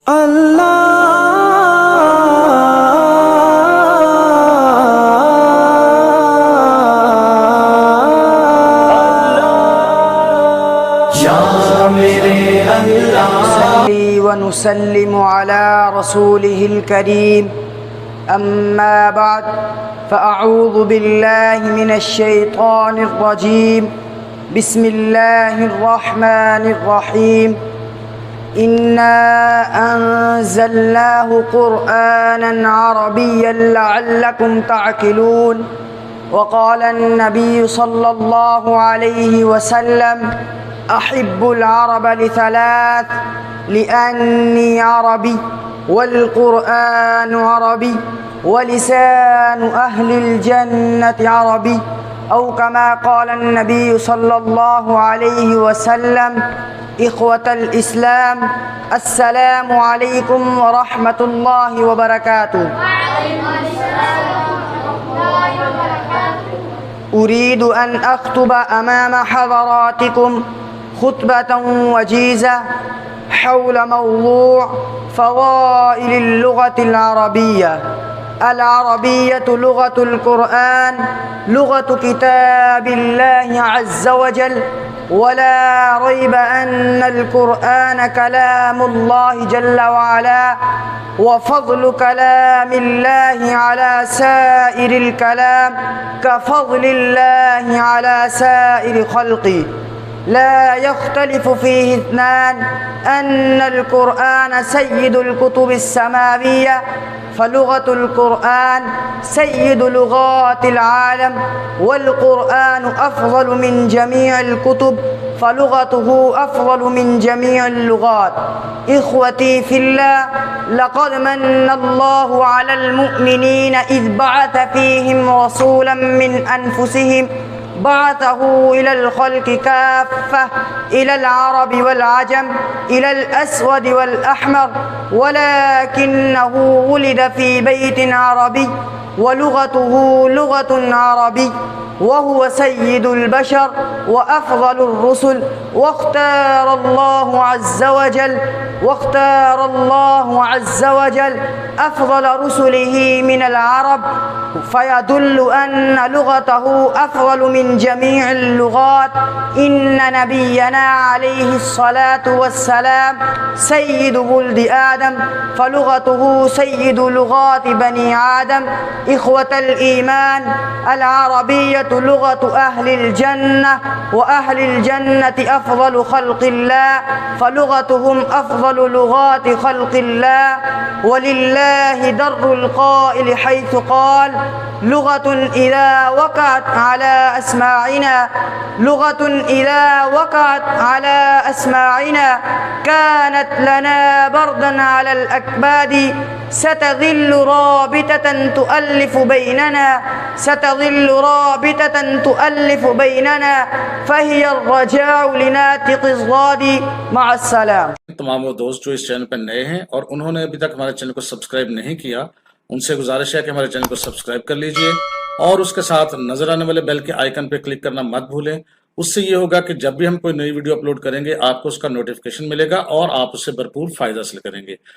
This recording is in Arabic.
ونسلم على رسوله الكريم أما بعد فأعوذ بالله من الشيطان الرجيم بسم الله الرحمن الرحيم إنا أنزلناه قرآنا عربيا لعلكم تعقلون وقال النبي صلى الله عليه وسلم أحب العرب لثلاث لأني عربي والقرآن عربي ولسان أهل الجنة عربي أو كما قال النبي صلى الله عليه وسلم إخوة الإسلام السلام عليكم ورحمة الله وبركاته. أريد أن أخطب أمام حضراتكم خطبة وجيزة حول موضوع فضائل اللغة العربية. العربية لغة القرآن، لغة كتاب الله عز وجل، ولا ريب أن القرآن كلام الله جل وعلا، وفضل كلام الله على سائر الكلام كفضل الله على سائر خلقه، لا يختلف فيه اثنان أن القرآن سيد الكتب السماوية، فلغة القرآن سيد لغات العالم، والقرآن أفضل من جميع الكتب، فلغته أفضل من جميع اللغات. إخوتي في الله، لقد من الله على المؤمنين إذ بعث فيهم رسولا من أنفسهم بعثه إلى الخلق كافة، إلى العرب والعجم، إلى الأسود والأحمر، ولكنه ولد في بيت عربي ولغته لغة عربي، وهو سيد البشر وأفضل الرسل، واختار الله عز وجل أفضل رسله من العرب، فيدل أن لغته أفضل من جميع اللغات. إن نبينا عليه الصلاة والسلام سيد ولد آدم، فلغته سيد لغات بني آدم. إخوة الإيمان، العربية لغة أهل الجنة، وأهل الجنة أفضل خلق الله، فلغتهم أفضل لغات خلق الله. ولله در القائل حيث قال: لغة إذا وقعت على أسماعنا كانت لنا بردا على الأكباد، ستظل رابطة تؤلف بيننا فهي الرجاء لناطق الضاد مع السلام. तमाम वो दोस्त जो इस चैनल पर नए हैं और उन्होंने अभी तक हमारे चैनल को सब्सक्राइब नहीं किया, उनसे गुजारिश है कि हमारे चैनल को सब्सक्राइब कर लीजिए और उसके साथ नजर आने वाले बेल के आइकन पर क्लिक करना मत भूलें। उससे ये होगा कि जब भी हम कोई नई वीडियो अपलोड करेंगे आपको उसका नोटिफिकेशन मिलेगा और आप उससे भरपूर फायदा हासिल करेंगे।